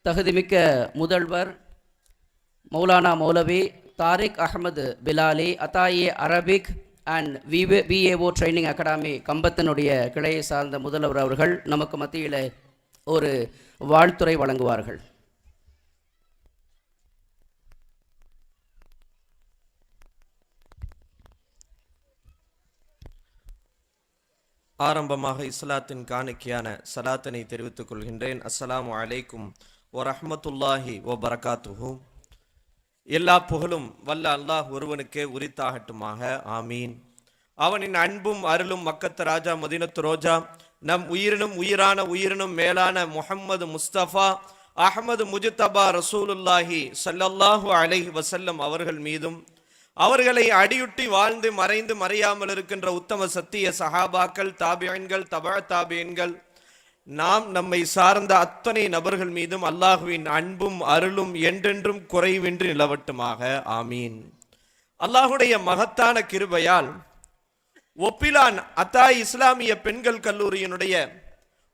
தகுதிமிக்க முதல்வர் மௌலானா மௌலவி தாரிக் அஹமது பிலாலி அத்தாயே Arabic and VAO training academy கம்பத்தினுடைய கிளையை சார்ந்த முதல்வர் அவர்கள் நமக்கு மத்தியில் ஒரு வாழ்த்துரை வழங்குவார்கள். ஆரம்பமாக இஸ்லாத்தின் காணிக்கையான சலாத்தினை தெரிவித்துக் கொள்கின்றேன். அஸ்ஸலாமு அலைக்கும் வரஹ்மத்துல்லாஹி வபரகாத்துஹு. எல்லா புகழும் வல்ல அல்லாஹ் ஒருவனுக்கே உரித்தாகட்டுமாக. ஆமீன். அவனின் அன்பும் அருளும் மக்கத்து ராஜா மதீனத்து ரோஜா நம் உயிரினும் மேலான முஹம்மது முஸ்தபா அஹமது முஜ்தபா ரசூலுல்லாஹி ஸல்லல்லாஹு அலைஹி வஸல்லம் அவர்கள் மீதும் அவர்களை அடியுட்டி வாழ்ந்து மறைந்து மறையாமல் இருக்கின்ற உத்தம சத்திய சஹாபாக்கள், தாபியன்கள், தபா தாபியன்கள், நம்மை சார்ந்த அத்தனை நபர்கள் மீதும் அல்லாஹுவின் அன்பும் அருளும் என்றென்றும் குறைவின்றி நிலவட்டுமாக. ஆமீன். அல்லாஹுடைய மகத்தான கிருபையால் ஒப்பிலான் அத்தாய் இஸ்லாமிய பெண்கள் கல்லூரியினுடைய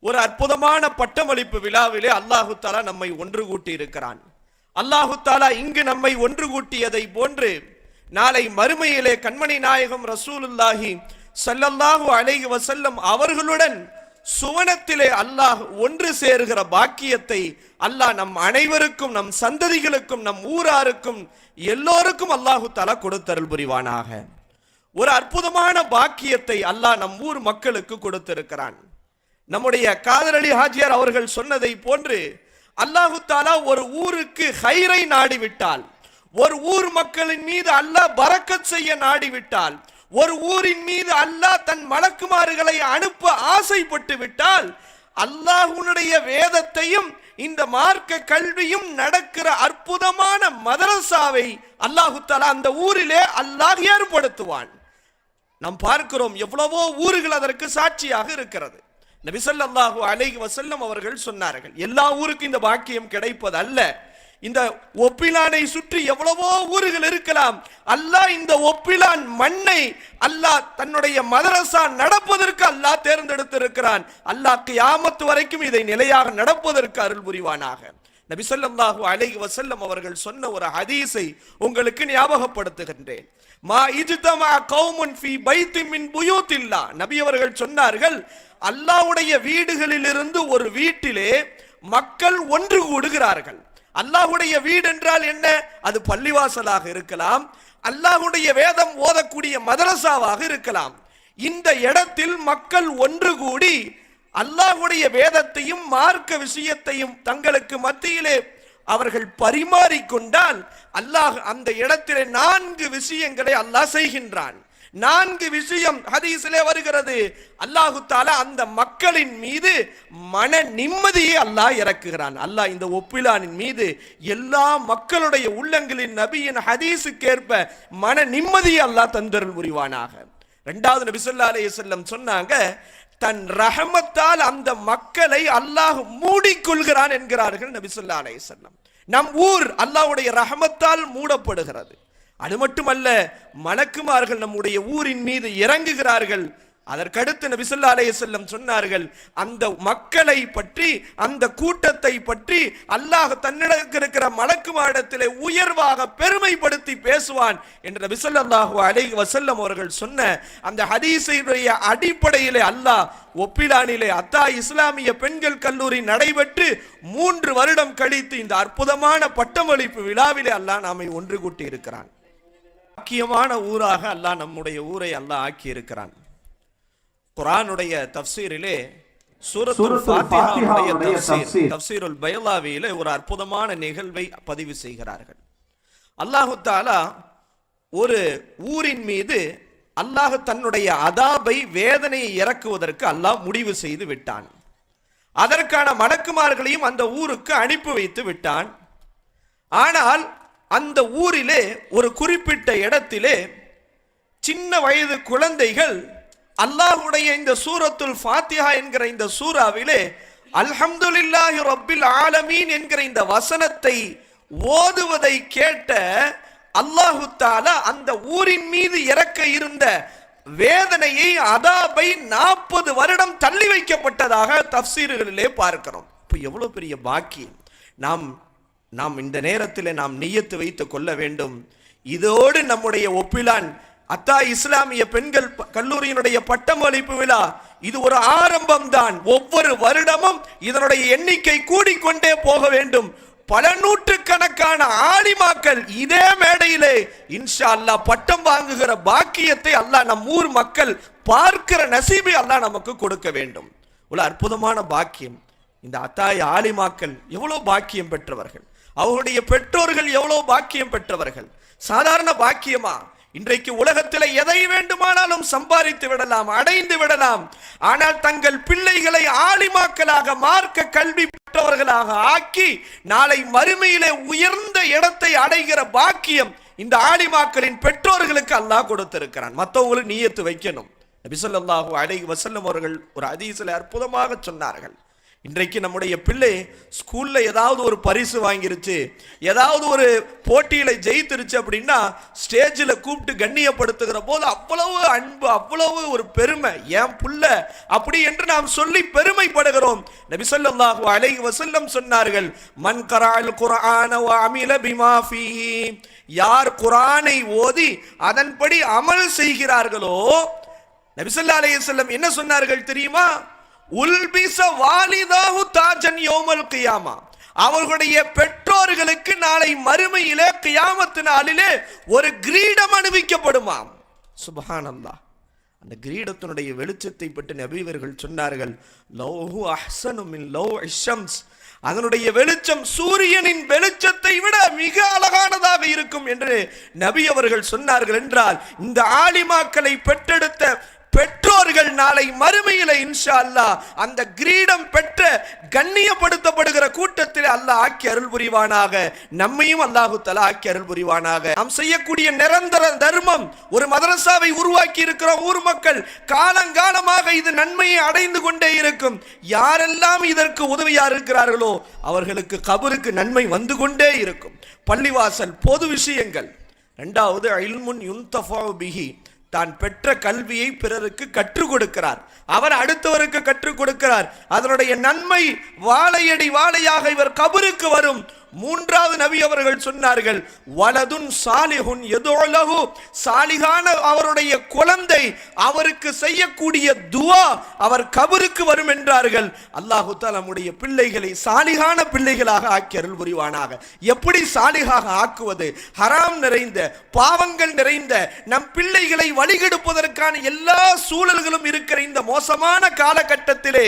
ஒரு அற்புதமான பட்டமளிப்பு விழாவிலே அல்லாஹு தாலா நம்மை ஒன்று கூட்டி இருக்கிறான். அல்லாஹு தாலா இங்கு நம்மை ஒன்று கூட்டியதை போன்று நாளை மறுமையிலே கண்மணி நாயகம் ரசூலுல்லாஹி ஸல்லல்லாஹு அலைஹி வஸல்லம் அவர்களுடன் சுவனத்திலே அல்லாஹ் ஒன்று சேருகிற பாக்கியத்தை அல்லாஹ் நம் அனைவருக்கும், நம் சந்ததிகளுக்கும், நம் ஊராருக்கும் எல்லோருக்கும் அல்லாஹு தஆலா கொடுத்தருள் புரிவானாக. ஒரு அற்புதமான பாக்கியத்தை அல்லாஹ் நம் ஊர் மக்களுக்கு கொடுத்திருக்கிறான். நம்முடைய காதர் அலி ஹாஜியார் அவர்கள் சொன்னதை போன்று அல்லாஹு தஆலா ஒரு ஊருக்கு ஹைரை நாடிவிட்டால், ஒரு ஊர் மக்களின் மீது அல்லாஹ் பரக்கத் செய்ய நாடிவிட்டால், ஒரு ஊரின் மீது அல்லாஹ் தன் மலக்குமார்களை அனுப்ப ஆசைப்பட்டு விட்டால், அல்லாஹ்வுடைய வேதத்தையும் இந்த மார்க்க கல்வியும் நடக்கிற அற்புதமான மதரசாவை அல்லாஹு தஆலா அந்த ஊரிலே அல்லாஹ் ஏற்படுத்துவான். நாம் பார்க்கிறோம், எவ்வளவோ ஊர்கள் அதற்கு சாட்சியாக இருக்கிறது. நபி ஸல்லல்லாஹு அலைஹி வஸல்லம் அவர்கள் சொன்னார்கள், எல்லா ஊருக்கும் இந்த பாக்கியம் கிடைப்பது அல்ல. இந்த ஒப்பிலானை சுற்றி எவ்வளவோ ஊர்கள் இருக்கலாம். அல்லாஹ் இந்த ஒப்பிலான் மண்ணை அல்லாஹ் தன்னுடைய மதரசா நடப்பதற்கு அல்லாஹ் தேர்ந்தெடுத்திருக்கிறான். அல்லாஹ் கியாமத் வரைக்கும் இதை நிலையாக நடப்பதற்கு அருள் புரிவானாக. நபி ஸல்லல்லாஹு அலைஹி வஸல்லம் அவர்கள் சொன்ன ஒரு ஹதீஸை உங்களுக்கு ஞாபகப்படுத்துகின்றேன். மா இஜ்தமா கௌமுன் ஃபீ பைத்தின் மின் புயூத்தில்லாஹ். நபி அவர்கள் சொன்னார்கள், அல்லாஹ்வுடைய வீடுகளிலிருந்து ஒரு வீட்டிலே மக்கள் ஒன்று கூடுகிறார்கள். அல்லாஹ்வுடைய வீடு என்றால் என்ன? அது பள்ளிவாசலாக இருக்கலாம், அல்லாஹ்வுடைய வேதம் ஓதக்கூடிய மதரசாவாக இருக்கலாம். இந்த இடத்தில் மக்கள் ஒன்று கூடி அல்லாஹ்வுடைய வேதத்தையும் மார்க்க விஷயத்தையும் தங்களுக்கு மத்தியிலே அவர்கள் பரிமாறிக்கொண்டால் அல்லாஹ் அந்த இடத்திலே 4 விஷயங்களை அல்லாஹ் செய்கின்றான். 4 விஷயம் ஹதீஸிலே வருகிறது. அல்லாஹு தஆலா அந்த மக்களின் மீது மன நிம்மதியை அல்லாஹ் இறக்குகிறான். அல்லாஹ் இந்த ஒப்பிலானின் மீது எல்லா மக்களுடைய உள்ளங்களின் நபியின் ஹதீஸுக்கேற்ப மன நிம்மதியை அல்லாஹ் தந்தருள் புரிவானாக. 2வது நபி ஸல்லல்லாஹு அலைஹி வஸல்லம் சொன்னாங்க, தன் ரஹமத்தால் அந்த மக்களை அல்லாஹ் மூடிக்கொள்கிறான் என்கிறார்கள் நபி ஸல்லல்லாஹு அலைஹி வஸல்லம். நம் ஊர் அல்லாஹ்வுடைய ரஹமத்தால் மூடப்படுகிறது. அது மட்டுமல்ல, மலக்குமார்கள் நம்முடைய ஊரின் மீது இறங்குகிறார்கள். அதற்கடுத்து நபி ஸல்லல்லாஹு அலைஹி வஸல்லம் சொன்னார்கள், அந்த மக்களை பற்றி, அந்த கூட்டத்தை பற்றி அல்லாஹ் தன்னிடம் இருக்கிற மலக்குமாரிடத்திலே உயர்வாக பெருமைப்படுத்தி பேசுவான் என்று நபி ஸல்லல்லாஹு அலைஹி வஸல்லம் அவர்கள் சொன்ன அந்த ஹதீஸுடைய அடிப்படையிலே அல்லாஹ் ஒப்பிலானிலே அத்தா இஸ்லாமிய பெண்கள் கல்லூரி நடைபெற்று 3 வருடம் கழித்து இந்த அற்புதமான பட்டமளிப்பு விழாவிலே அல்லாஹ் நம்மை ஒன்று கூட்டி இருக்கிறான். முக்கியமான ஊராக அல்லாஹ் நம்முடைய ஊரை அல்லாஹ் ஆக்கி இருக்கிறான். குர்ஆனுடைய தஃப்சீரிலே சூரத்துல் ஃபாத்திஹாவுடைய தஃப்சீருல் பைலாவியிலே ஒரு அற்புதமான நிகழ்வை பதிவு செய்கிறார்கள். அல்லாஹு தஆலா ஒரு ஊரின் மீது அல்லாஹ் தன்னுடைய அதாபை, வேதனையை இறக்குவதற்கு அல்லாஹ் முடிவு செய்து விட்டான். அதற்கான மலக்குமார்களையும் அந்த ஊருக்கு அனுப்பி வைத்து விட்டான். ஆனால் அந்த ஊரிலே ஒரு குறிப்பிட்ட இடத்திலே சின்ன வயது குழந்தைகள் அல்லாஹ்வுடைய இந்த சூரத்துல் ஃபாத்திஹா என்கிற இந்த சூராவிலே அல்ஹம்துலில்லாஹி ரப்பில் ஆலமீன் என்கிற இந்த வசனத்தை ஓதுவதை கேட்ட அல்லாஹு தஆலா அந்த ஊரின் மீது இறக்க இருந்த வேதனையை, அதாபை 40 வருடம் தள்ளி வைக்கப்பட்டதாக தஃப்சீர்களிலே பார்க்கிறோம். இப்போ எவ்வளவு பெரிய பாக்கியம்! நாம் இந்த நேரத்தில் நாம் நியத்து வைத்து கொள்ள வேண்டும். இதோடு நம்முடைய ஒப்பிலான் அத்தா இஸ்லாமிய பெண்கள் கல்லூரியினுடைய பட்டமளிப்பு விழா இது ஒரு ஆரம்பம் தான். ஒவ்வொரு வருடமும் இதனுடைய எண்ணிக்கை கூடிக்கொண்டே போக வேண்டும். பல நூற்றுக்கணக்கான ஆலிமாக்கள் இதே மேடையிலே இன்ஷா அல்லாஹ் பட்டம் வாங்குகிற பாக்கியத்தை அல்லாஹ் நம் ஊர் மக்கள் பார்க்கிற நசீபை அல்லாஹ் நமக்கு கொடுக்க வேண்டும். ஒரு அற்புதமான பாக்கியம். இந்த அத்தாய் ஆலிமாக்கள் எவ்வளவு பாக்கியம் பெற்றவர்கள், அவருடைய பெற்றோர்கள் எவ்வளவு பாக்கியம் பெற்றவர்கள். சாதாரண பாக்கியமா? இன்றைக்கு உலகத்தில் எதை வேண்டுமானாலும் சம்பாதித்து விடலாம், அடைந்து விடலாம். ஆனால் தங்கள் பிள்ளைகளை ஆலிமாக்களாக மார்க்க கல்வி பெற்றவர்களாக ஆக்கி நாளை மறுமையிலே உயர்ந்த இடத்தை அடைகிற பாக்கியம் இந்த ஆலிமாக்களின் பெற்றோர்களுக்கு அல்லாஹ் கொடுத்திருக்கிறான். மற்றவங்களுக்கு நியத்து வைக்கணும். நபி ஸல்லல்லாஹு அலைஹி வஸல்லம் அவர்கள் ஒரு ஹதீஸில் அற்புதமாக சொன்னார்கள், இன்றைக்கு நம்முடைய பிள்ளை ஸ்கூல்ல ஏதாவது ஒரு பரிசு வாங்கிருச்சு, ஏதாவது ஒரு போட்டியில ஜெயித்திருச்சு அப்படின்னா ஸ்டேஜில் கூப்பிட்டு கண்ணியப்படுத்துகிற போது அவ்வளவு அன்பு, அவ்வளவு ஒரு பெருமை. என் புள்ள அப்படி என்று நாம் சொல்லி பெருமைப்படுகிறோம். நபி ஸல்லல்லாஹு அலைஹி வஸல்லம் சொன்னார்கள், மன் கரஅல் குர்ஆன வ அமில பிமா ஃபீஹி, யார் குர்ஆனை ஓதி அதன்படி அமல் செய்கிறார்களோ, நபி ஸல்லல்லாஹு அலைஹி வஸல்லம் என்ன சொன்னார்கள் தெரியுமா? உல்பிஸ வாலிதாஹு தாஜன் யௌமல் கியாமா, அவர்களுடைய பெற்றோர்களுக்கு நாளை மறுமையிலே கியாமத் நாளிலே ஒரு கிரீடம் அணிவிக்கப்படுமாம். சுப்ஹானல்லாஹ். அந்த கிரீடத்தினுடைய வெளிச்சத்தை பற்றி நபியவர்கள் சொன்னார்கள், லௌஹு அஹ்ஸனு மின் லௌஹி ஷம்ஸ், அதனுடைய வெளிச்சம் சூரியனின் வெளிச்சத்தை விட மிக அழகானதாக இருக்கும் என்று நபி அவர்கள் சொன்னார்கள். என்றால் இந்த ஆலிமாக்களை பெற்றெடுத்த பெற்றோர்கள் நாளை மறுமையில இன்ஷா அல்லாஹ் அந்த கிரீடம் பெற்ற கண்ணியப்படுத்தப்படுகிற கூட்டத்தில் அல்லாஹ் ஆக்கி அருள் புரிவானாக. நம்மையும் அல்லாஹு தஆலா ஆக்கி அருள் புரிவானாக. நாம் செய்யக்கூடிய நிரந்தர தர்மம், ஒரு மதரசாவை உருவாக்கி இருக்கிற ஊர் மக்கள் காலங்காலமாக இது நன்மையை அடைந்து கொண்டே இருக்கும். யாரெல்லாம் இதற்கு உதவியா இருக்கிறார்களோ அவர்களுக்கு கபருக்கு நன்மை வந்து கொண்டே இருக்கும். பள்ளிவாசல், பொது விஷயங்கள். இரண்டாவது இல்முன் யுன்தஃபஉ பிஹி, தான் பெற்ற கல்வியை பிறருக்கு கற்றுக் கொடுக்கிறார், அவர் அடுத்தவருக்கு கற்றுக் கொடுக்கிறார். அதனுடைய நன்மை வாழையடி வாழையாக இவர் கபருக்கு வரும். மூன்றாவது நபி அவர்கள் சொன்னார்கள், வலதுன் சாலிஹுன் யதுலஹு, சாலிகான அவருடைய குழந்தை அவருக்கு செய்யக்கூடிய துஆ அவர் கபருக்கு வரும் என்றார்கள். அல்லாஹ் தஆலா நம்முடைய பிள்ளைகளை சாலிகான பிள்ளைகளாக ஆக்கி அருள் புரிவானாக. எப்படி சாலிகாக ஆக்குவது? ஹராம் நிறைந்த, பாவங்கள் நிறைந்த நம் பிள்ளைகளை வழிகெடுப்பதற்கான எல்லா சூழல்களும் இருக்கிற இந்த மோசமான காலகட்டத்திலே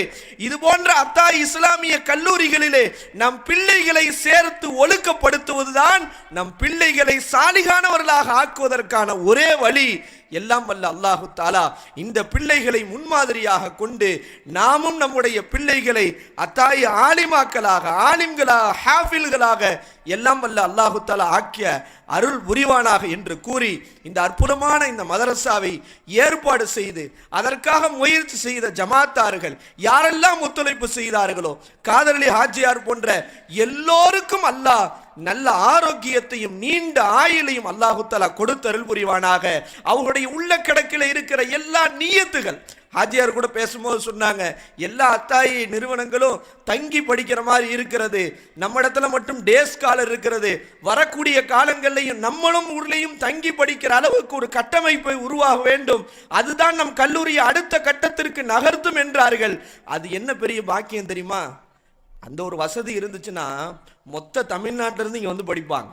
இது போன்ற அத்தா இஸ்லாமிய கல்லூரிகளிலே நம் பிள்ளைகளை சேர்த்து ஒழுக்கப்படுத்துவதுதான் நம் பிள்ளைகளை சாலிகானவர்களாக ஆக்குவதற்கான ஒரே வழி. எல்லாம் வல்ல அல்லாஹு தஆலா இந்த பிள்ளைகளை முன்மாதிரியாக கொண்டு நாமும் நம்முடைய பிள்ளைகளை அத்தாய் ஆலிமாக்களாக, ஆலிம்களாக, ஹாஃபில்களாக எல்லாம் வல்ல அல்லாஹு தஆலா ஆக்கிய அருள் புரிவானாக என்று கூறி இந்த அற்புதமான இந்த மதரசாவை ஏற்பாடு செய்து அதற்காக முயற்சி செய்த ஜமாத்தார்கள் யாரெல்லாம் ஒத்துழைப்பு செய்தார்களோ, காதலி ஹாஜியார் போன்ற எல்லோருக்கும் அல்லாஹ் நல்ல ஆரோக்கியத்தையும் நீண்ட ஆயுளையும் அல்லாஹு தஆலா கொடுத்து அருள் புரிவானாக. அவர்களுடைய உள்ள கிடக்கில இருக்கிற எல்லா நியத்துகள், ஹாஜியார் கூட பேசும்போது சொன்னாங்க, எல்லா அத்தாயி நிறுவனங்களும் தங்கி படிக்கிற மாதிரி இருக்கிறது, நம்ம இடத்துல மட்டும் டே ஸ்காலர் இருக்கிறது, வரக்கூடிய காலங்கள்லையும் நம்மளும் ஊர்லையும் தங்கி படிக்கிற அளவுக்கு ஒரு கட்டமைப்பை உருவாக வேண்டும், அதுதான் நம் கல்லூரியை அடுத்த கட்டத்திற்கு நகர்த்தும் என்றார்கள். அது என்ன பெரிய பாக்கியம் தெரியுமா? அந்த ஒரு வசதி இருந்துச்சுன்னா மொத்த தமிழ்நாட்டிலிருந்து இங்கே வந்து படிப்பாங்க.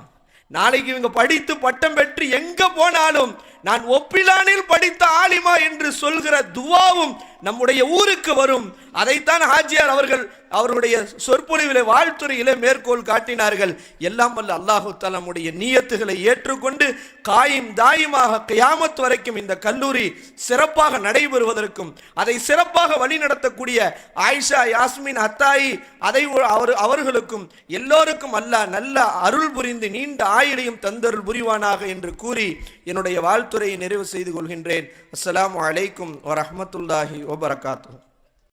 நாளைக்கு இவங்க படித்து பட்டம் பெற்று எங்க போனாலும் நான் ஒப்பிலானில் படித்த ஆலிமா என்று சொல்கிற துவாவும் நம்முடைய ஊருக்கு வரும். அதைத்தான் ஹாஜியார் அவர்கள் அவருடைய சொற்பொழிவிலே வாழ்த்துறையிலே மேற்கோள் காட்டினார்கள். எல்லாம் வல்ல அல்லாஹு தஆலா நம்முடைய நியத்துகளை ஏற்றுக்கொண்டு காயும் தாயுமாக கியாமத் வரைக்கும் இந்த கல்லூரி சிறப்பாக நடைபெறுவதற்கும் அதை சிறப்பாக வழிநடத்தக்கூடிய ஆயிஷா, யாஸ்மின், அத்தாயி அவர்களுக்கும் எல்லோருக்கும் அல்லாஹ் நல்ல அருள் புரிந்து நீண்ட ஆயுளையும் தந்தருள் புரிவானாக என்று கூறி என்னுடைய வாழ்த்துறையை நிறைவு செய்து கொள்கின்றேன். அஸ்ஸலாமு அலைக்கும் வரஹ்மத்துல்லாஹி வபரகாத்துஹு.